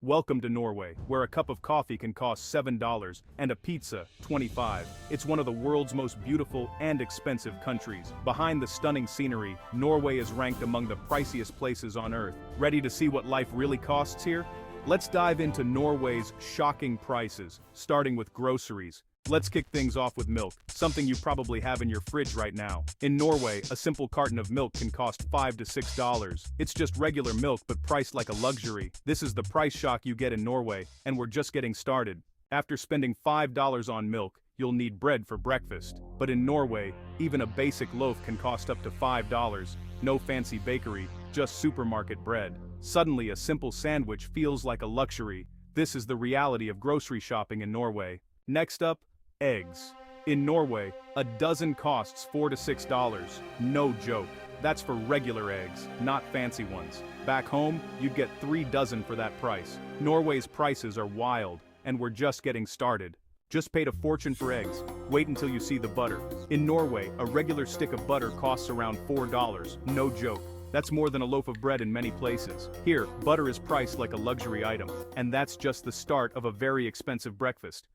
Welcome to Norway, where a cup of coffee can cost $7 and a pizza, $25. It's one of the world's most beautiful and expensive countries. Behind the stunning scenery, Norway is ranked among the priciest places on Earth. Ready to see what life really costs here? Let's dive into Norway's shocking prices, starting with groceries. Let's kick things off with milk, something you probably have in your fridge right now. In Norway, a simple carton of milk can cost $5 to $6. It's just regular milk but priced like a luxury. This is the price shock you get in Norway, and we're just getting started. After spending $5 on milk, you'll need bread for breakfast. But in Norway, even a basic loaf can cost up to $5. No fancy bakery, just supermarket bread. Suddenly, a simple sandwich feels like a luxury. This is the reality of grocery shopping in Norway. Next up, eggs. In Norway, a dozen costs $4 to $6. No joke. That's for regular eggs, not fancy ones. Back home, you'd get 3 dozen for that price. Norway's prices are wild, and we're just getting started. Just paid a fortune for eggs. Wait until you see the butter. In Norway, a regular stick of butter costs around $4. No joke. That's more than a loaf of bread in many places. Here, butter is priced like a luxury item, and that's just the start of a very expensive breakfast.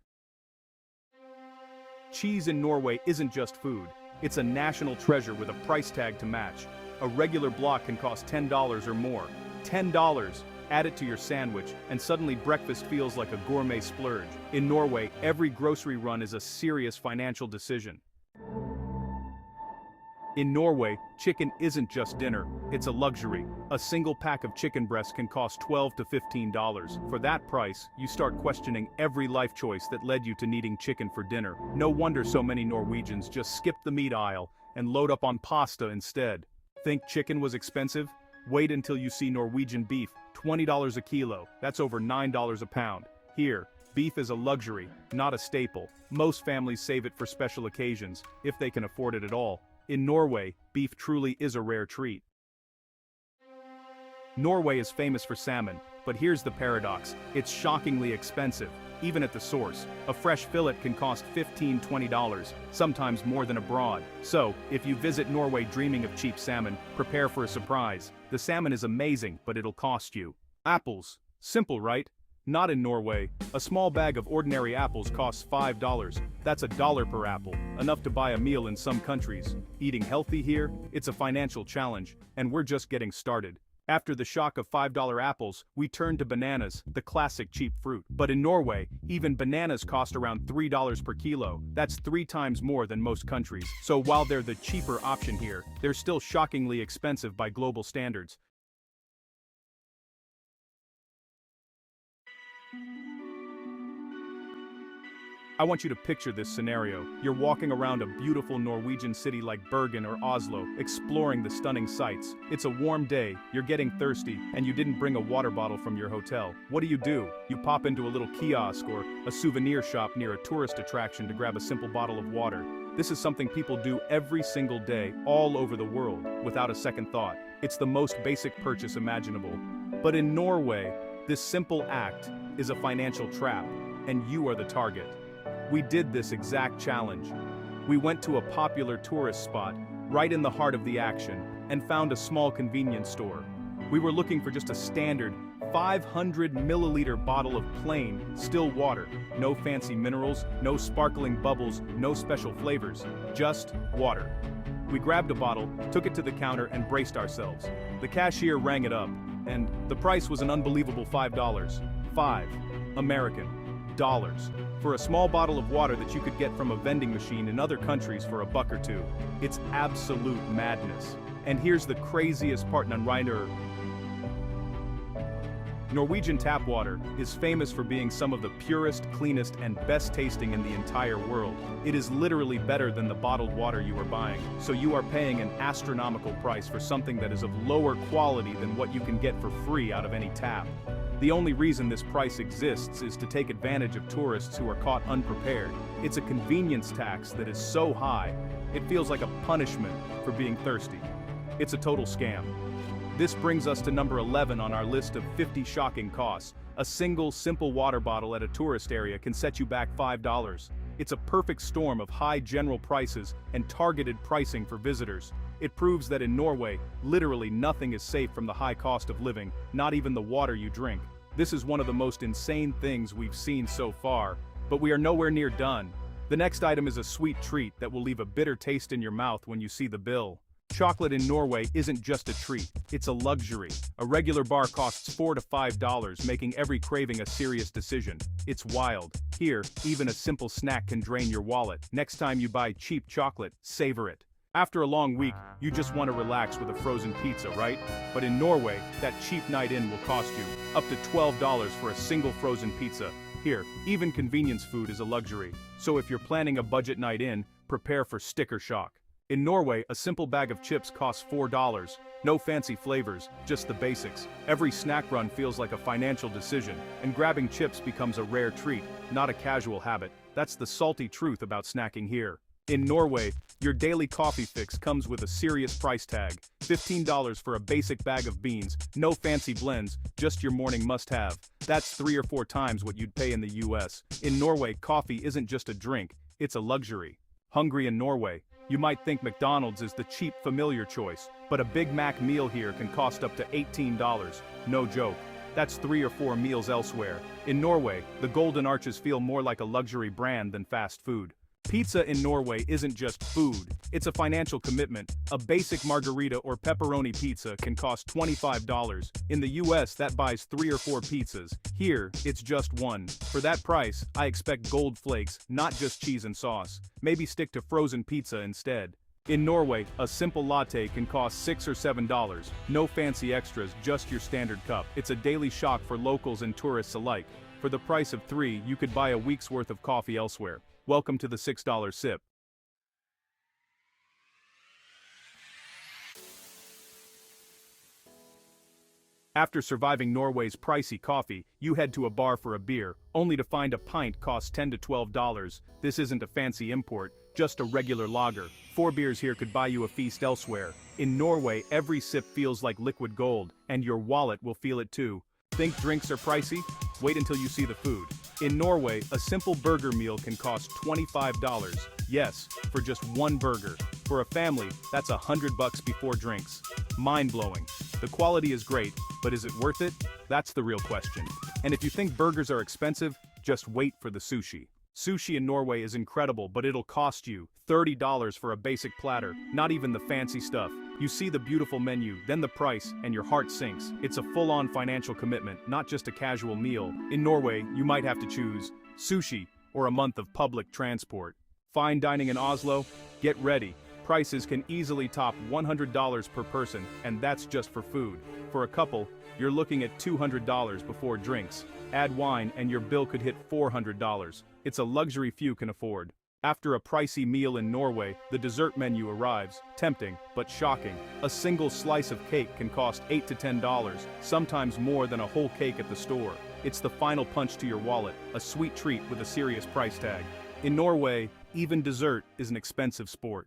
Cheese in Norway isn't just food, it's a national treasure with a price tag to match. A regular block can cost $10 or more. $10! Add it to your sandwich, and suddenly breakfast feels like a gourmet splurge. In Norway, every grocery run is a serious financial decision. In Norway, chicken isn't just dinner, it's a luxury. A single pack of chicken breasts can cost $12 to $15. For that price, you start questioning every life choice that led you to needing chicken for dinner. No wonder so many Norwegians just skip the meat aisle and load up on pasta instead. Think chicken was expensive? Wait until you see Norwegian beef, $20 a kilo, that's over $9 a pound. Here, beef is a luxury, not a staple. Most families save it for special occasions, if they can afford it at all. In Norway, beef truly is a rare treat. Norway is famous for salmon, but here's the paradox: it's shockingly expensive, even at the source. A fresh fillet can cost $15 to $20, sometimes more than abroad. So, if you visit Norway dreaming of cheap salmon, prepare for a surprise. The salmon is amazing, but it'll cost you. Apples. Simple, right? Not in Norway. A small bag of ordinary apples costs $5. That's $1 per apple, enough to buy a meal in some countries. Eating healthy here? It's a financial challenge, and we're just getting started. After the shock of $5 apples, we turn to bananas, the classic cheap fruit. But in Norway, even bananas cost around $3 per kilo. That's 3 times more than most countries. So while they're the cheaper option here, they're still shockingly expensive by global standards. I want you to picture this scenario. You're walking around a beautiful Norwegian city like Bergen or Oslo, exploring the stunning sights. It's a warm day, you're getting thirsty, and you didn't bring a water bottle from your hotel. What do? You pop into a little kiosk or a souvenir shop near a tourist attraction to grab a simple bottle of water. This is something people do every single day, all over the world, without a second thought. It's the most basic purchase imaginable. But in Norway, this simple act is a financial trap, and you are the target. We did this exact challenge. We went to a popular tourist spot, right in the heart of the action, and found a small convenience store. We were looking for just a standard 500 milliliter bottle of plain, still water. No fancy minerals, no sparkling bubbles, no special flavors, just water. We grabbed a bottle, took it to the counter, and braced ourselves. The cashier rang it up, and the price was an unbelievable $5. $5 dollars. For a small bottle of water that you could get from a vending machine in other countries for $1 or $2. It's absolute madness. And here's the craziest part, Norwegian tap water is famous for being some of the purest, cleanest, and best tasting in the entire world. It is literally better than the bottled water you are buying, so you are paying an astronomical price for something that is of lower quality than what you can get for free out of any tap. The only reason this price exists is to take advantage of tourists who are caught unprepared. It's a convenience tax that is so high, it feels like a punishment for being thirsty. It's a total scam. This brings us to number 11 on our list of 50 shocking costs. A single, simple water bottle at a tourist area can set you back $5. It's a perfect storm of high general prices and targeted pricing for visitors. It proves that in Norway, literally nothing is safe from the high cost of living, not even the water you drink. This is one of the most insane things we've seen so far, but we are nowhere near done. The next item is a sweet treat that will leave a bitter taste in your mouth when you see the bill. Chocolate in Norway isn't just a treat, it's a luxury. A regular bar costs $4 to $5, making every craving a serious decision. It's wild. Here, even a simple snack can drain your wallet. Next time you buy cheap chocolate, savor it. After a long week, you just want to relax with a frozen pizza, right? But in Norway, that cheap night in will cost you up to $12 for a single frozen pizza. Here, even convenience food is a luxury. So if you're planning a budget night in, prepare for sticker shock. In Norway, a simple bag of chips costs $4. No fancy flavors, just the basics. Every snack run feels like a financial decision, and grabbing chips becomes a rare treat, not a casual habit. That's the salty truth about snacking here. In Norway, your daily coffee fix comes with a serious price tag. $15 for a basic bag of beans, no fancy blends, just your morning must-have. That's 3 or 4 times what you'd pay in the US. In Norway, coffee isn't just a drink, it's a luxury. Hungry in Norway? You might think McDonald's is the cheap, familiar choice, but a Big Mac meal here can cost up to $18. No joke. That's 3 or 4 meals elsewhere. In Norway, the Golden Arches feel more like a luxury brand than fast food. Pizza in Norway isn't just food, it's a financial commitment. A basic margarita or pepperoni pizza can cost $25. In the US, that buys 3 or 4 pizzas. Here, it's just one. For that price, I expect gold flakes, not just cheese and sauce. Maybe stick to frozen pizza instead. In Norway, a simple latte can cost $6 or $7. No fancy extras, just your standard cup. It's a daily shock for locals and tourists alike. For the price of 3, you could buy a week's worth of coffee elsewhere. Welcome to the $6 sip. After surviving Norway's pricey coffee, you head to a bar for a beer, only to find a pint costs $10 to $12. This isn't a fancy import, just a regular lager. 4 beers here could buy you a feast elsewhere. In Norway, every sip feels like liquid gold, and your wallet will feel it too. Think drinks are pricey? Wait until you see the food. In Norway, a simple burger meal can cost $25. Yes, for just one burger. For a family, that's $100 before drinks. Mind-blowing. The quality is great, but is it worth it? That's the real question. And if you think burgers are expensive, just wait for the sushi. Sushi in Norway is incredible, but it'll cost you $30 for a basic platter, not even the fancy stuff. You see the beautiful menu, then the price, and your heart sinks. It's a full-on financial commitment, not just a casual meal. In Norway, you might have to choose sushi or a month of public transport. Fine dining in Oslo? Get ready. Prices can easily top $100 per person, and that's just for food. For a couple, you're looking at $200 before drinks. Add wine and your bill could hit $400. It's a luxury few can afford. After a pricey meal in Norway, the dessert menu arrives. Tempting, but shocking. A single slice of cake can cost $8 to $10, sometimes more than a whole cake at the store. It's the final punch to your wallet, a sweet treat with a serious price tag. In Norway, even dessert is an expensive sport.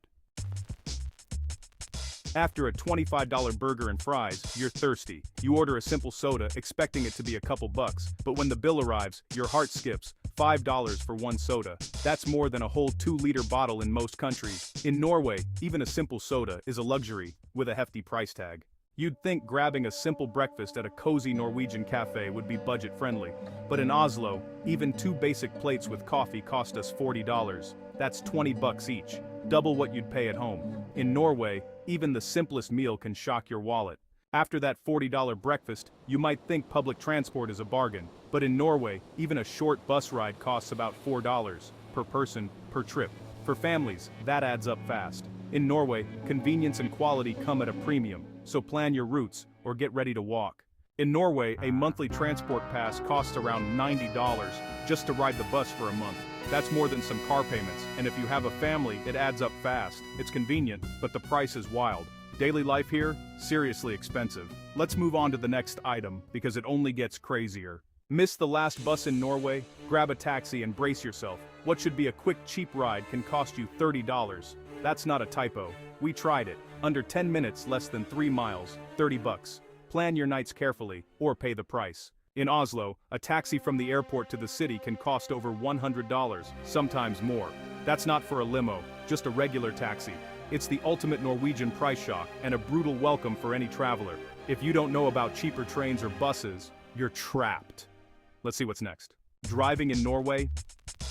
After a $25 burger and fries, you're thirsty. You order a simple soda, expecting it to be a couple bucks, but when the bill arrives, your heart skips. $5 for one soda. That's more than a whole 2-liter bottle in most countries. In Norway, even a simple soda is a luxury, with a hefty price tag. You'd think grabbing a simple breakfast at a cozy Norwegian cafe would be budget-friendly. But in Oslo, even 2 basic plates with coffee cost us $40. That's $20 each, double what you'd pay at home. In Norway, even the simplest meal can shock your wallet. After that $40 breakfast, you might think public transport is a bargain. But in Norway, even a short bus ride costs about $4 per person per trip. For families, that adds up fast. In Norway, convenience and quality come at a premium, so plan your routes or get ready to walk. In Norway, a monthly transport pass costs around $90 just to ride the bus for a month. That's more than some car payments, and if you have a family, it adds up fast. It's convenient, but the price is wild. Daily life here? Seriously expensive. Let's move on to the next item, because it only gets crazier. Miss the last bus in Norway? Grab a taxi and brace yourself. What should be a quick, cheap ride can cost you $30. That's not a typo. We tried it. Under 10 minutes, less than 3 miles, $30. Plan your nights carefully, or pay the price. In Oslo, a taxi from the airport to the city can cost over $100, sometimes more. That's not for a limo, just a regular taxi. It's the ultimate Norwegian price shock and a brutal welcome for any traveler. If you don't know about cheaper trains or buses, you're trapped. Let's see what's next. Driving in Norway?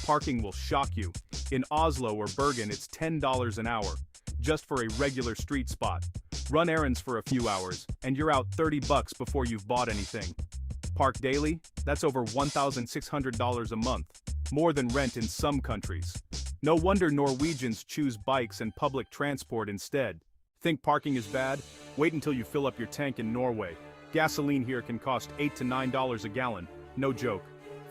Parking will shock you. In Oslo or Bergen, it's $10 an hour, just for a regular street spot. Run errands for a few hours, and you're out $30 before you've bought anything. Park daily? That's over $1,600 a month, more than rent in some countries. No wonder Norwegians choose bikes and public transport instead. Think parking is bad? Wait until you fill up your tank in Norway. Gasoline here can cost $8 to $9 a gallon. No joke.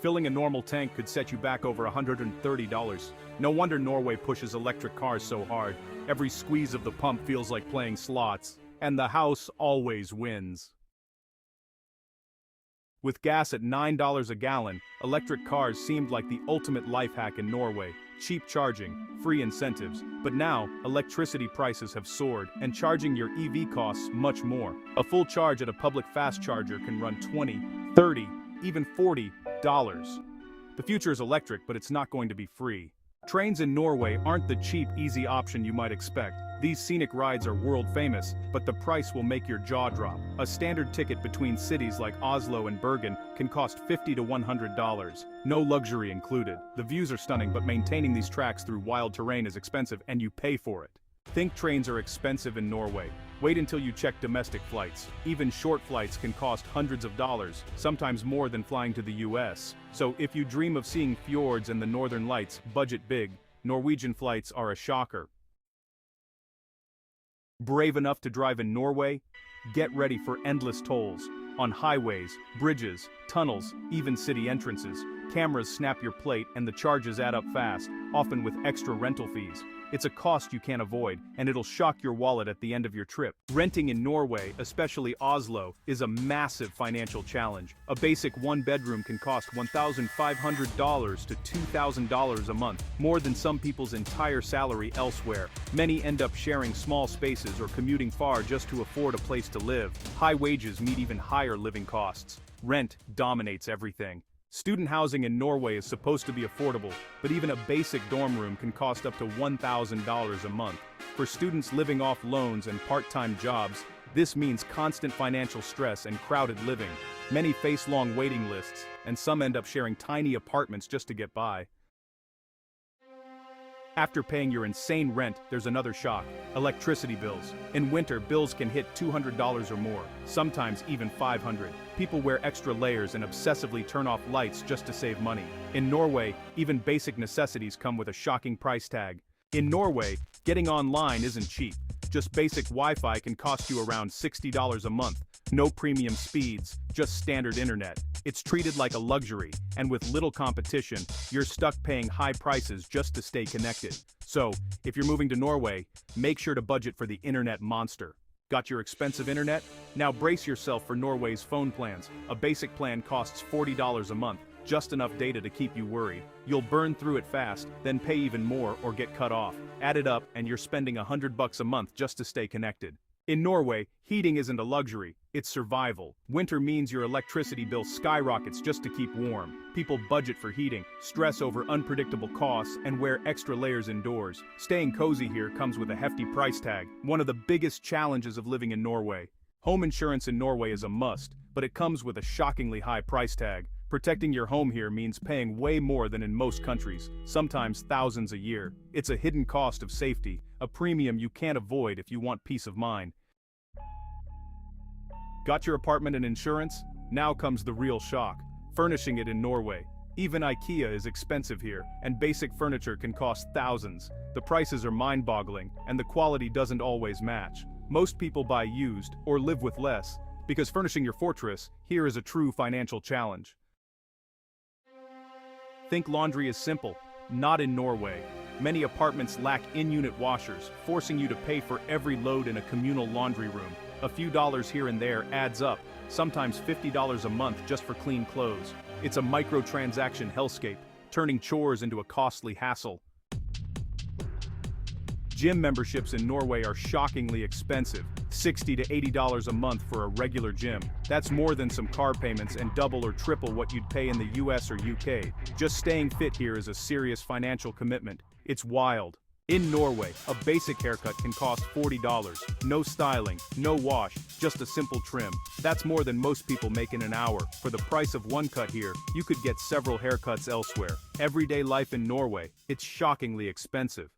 Filling a normal tank could set you back over $130. No wonder Norway pushes electric cars so hard. Every squeeze of the pump feels like playing slots. And the house always wins. With gas at $9 a gallon, electric cars seemed like the ultimate life hack in Norway. Cheap charging, free incentives, but now, electricity prices have soared, and charging your EV costs much more. A full charge at a public fast charger can run $20, $30, even $40. The future is electric, but it's not going to be free. Trains in Norway aren't the cheap, easy option you might expect. These scenic rides are world famous, but the price will make your jaw drop. A standard ticket between cities like Oslo and Bergen can cost $50 to $100. No luxury included. The views are stunning, but maintaining these tracks through wild terrain is expensive, and you pay for it. Think trains are expensive in Norway. Wait until you check domestic flights. Even short flights can cost hundreds of dollars, sometimes more than flying to the US. So if you dream of seeing fjords and the northern lights, budget big. Norwegian flights are a shocker. Brave enough to drive in Norway? Get ready for endless tolls. On highways, bridges, tunnels, even city entrances, cameras snap your plate and the charges add up fast, often with extra rental fees. It's a cost you can't avoid, and it'll shock your wallet at the end of your trip. Renting in Norway, especially Oslo, is a massive financial challenge. A basic one-bedroom can cost $1,500 to $2,000 a month, more than some people's entire salary elsewhere. Many end up sharing small spaces or commuting far just to afford a place to live. High wages meet even higher living costs. Rent dominates everything. Student housing in Norway is supposed to be affordable, but even a basic dorm room can cost up to $1,000 a month. For students living off loans and part-time jobs, this means constant financial stress and crowded living. Many face long waiting lists, and some end up sharing tiny apartments just to get by. After paying your insane rent, there's another shock: electricity bills. In winter, bills can hit $200 or more, sometimes even $500. People wear extra layers and obsessively turn off lights just to save money. In Norway, even basic necessities come with a shocking price tag. In Norway, getting online isn't cheap. Just basic Wi-Fi can cost you around $60 a month. No premium speeds, just standard internet. It's treated like a luxury, and with little competition, you're stuck paying high prices just to stay connected. So, if you're moving to Norway, make sure to budget for the internet monster. Got your expensive internet? Now brace yourself for Norway's phone plans. A basic plan costs $40 a month, just enough data to keep you worried. You'll burn through it fast, then pay even more or get cut off. Add it up and you're spending $100 a month just to stay connected. In Norway, heating isn't a luxury, it's survival. Winter means your electricity bill skyrockets just to keep warm. People budget for heating, stress over unpredictable costs, and wear extra layers indoors. Staying cozy here comes with a hefty price tag, one of the biggest challenges of living in Norway. Home insurance in Norway is a must, but it comes with a shockingly high price tag. Protecting your home here means paying way more than in most countries, sometimes thousands a year. It's a hidden cost of safety, a premium you can't avoid if you want peace of mind. Got your apartment and insurance? Now comes the real shock: furnishing it in Norway. Even IKEA is expensive here, and basic furniture can cost thousands. The prices are mind-boggling, and the quality doesn't always match. Most people buy used, or live with less, because furnishing your fortress here is a true financial challenge. Think laundry is simple. Not in Norway. Many apartments lack in-unit washers, forcing you to pay for every load in a communal laundry room. A few dollars here and there adds up, sometimes $50 a month just for clean clothes. It's a microtransaction hellscape, turning chores into a costly hassle. Gym memberships in Norway are shockingly expensive, $60 to $80 a month for a regular gym. That's more than some car payments and double or triple what you'd pay in the US or UK. Just staying fit here is a serious financial commitment. It's wild. In Norway, a basic haircut can cost $40. No styling, no wash, just a simple trim. That's more than most people make in an hour. For the price of one cut here, you could get several haircuts elsewhere. Everyday life in Norway, it's shockingly expensive.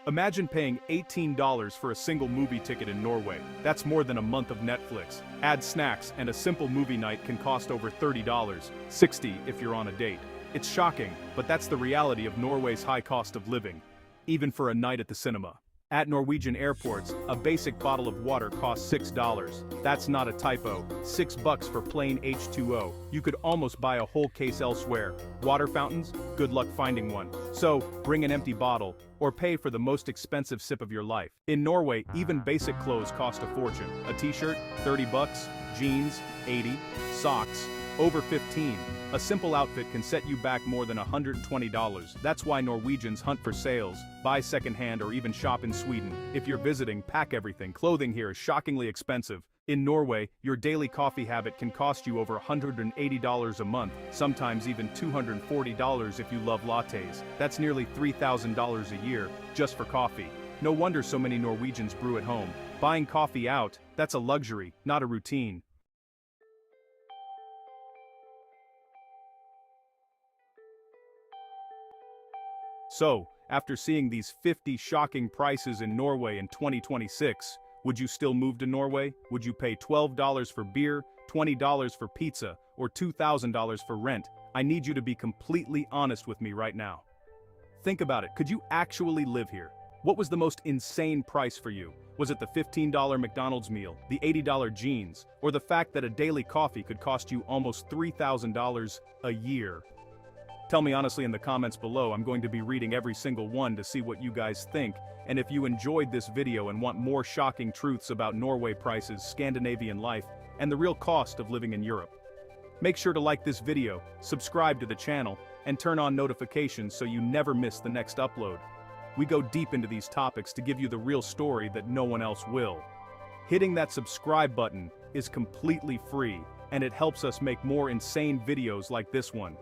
Imagine paying $18 for a single movie ticket in Norway. That's more than a month of Netflix. Add snacks, and a simple movie night can cost over $30, $60 if you're on a date. It's shocking, but that's the reality of Norway's high cost of living, even for a night at the cinema. At Norwegian airports, a basic bottle of water costs $6. That's not a typo. $6 for plain H2O. You could almost buy a whole case elsewhere. Water fountains? Good luck finding one. So, bring an empty bottle, or pay for the most expensive sip of your life. In Norway, even basic clothes cost a fortune. A t-shirt? $30. Jeans? $80. Socks? Over $15. A simple outfit can set you back more than $120. That's why Norwegians hunt for sales, buy secondhand, or even shop in Sweden. If you're visiting, pack everything. Clothing here is shockingly expensive. In Norway, your daily coffee habit can cost you over $180 a month, sometimes even $240 if you love lattes. That's nearly $3,000 a year, just for coffee. No wonder so many Norwegians brew at home. Buying coffee out, that's a luxury, not a routine. So, after seeing these 50 shocking prices in Norway in 2026, would you still move to Norway? Would you pay $12 for beer, $20 for pizza, or $2,000 for rent? I need you to be completely honest with me right now. Think about it. Could you actually live here? What was the most insane price for you? Was it the $15 McDonald's meal, the $80 jeans, or the fact that a daily coffee could cost you almost $3,000 a year? Tell me honestly in the comments below. I'm going to be reading every single one to see what you guys think, and if you enjoyed this video and want more shocking truths about Norway prices, Scandinavian life, and the real cost of living in Europe. Make sure to like this video, subscribe to the channel, and turn on notifications so you never miss the next upload. We go deep into these topics to give you the real story that no one else will. Hitting that subscribe button is completely free, and it helps us make more insane videos like this one.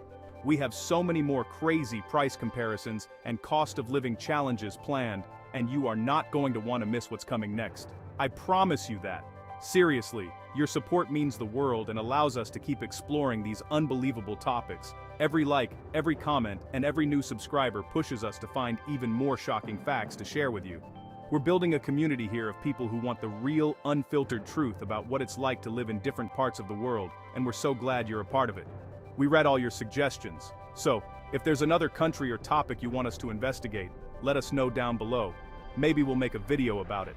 We have so many more crazy price comparisons and cost of living challenges planned, and you are not going to want to miss what's coming next. I promise you that. Seriously, your support means the world and allows us to keep exploring these unbelievable topics. Every like, every comment, and every new subscriber pushes us to find even more shocking facts to share with you. We're building a community here of people who want the real, unfiltered truth about what it's like to live in different parts of the world, and we're so glad you're a part of it. We read all your suggestions, so if there's another country or topic you want us to investigate, let us know down below. Maybe we'll make a video about it.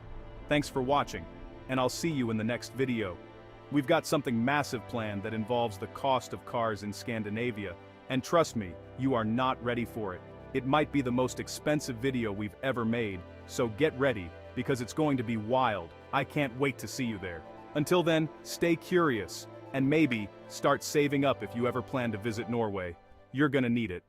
Thanks for watching, and I'll see you in the next video. We've got something massive planned that involves the cost of cars in Scandinavia, and trust me, you are not ready for it. It might be the most expensive video we've ever made, so get ready, because it's going to be wild. I can't wait to see you there. Until then, stay curious. And maybe, start saving up if you ever plan to visit Norway. You're gonna need it.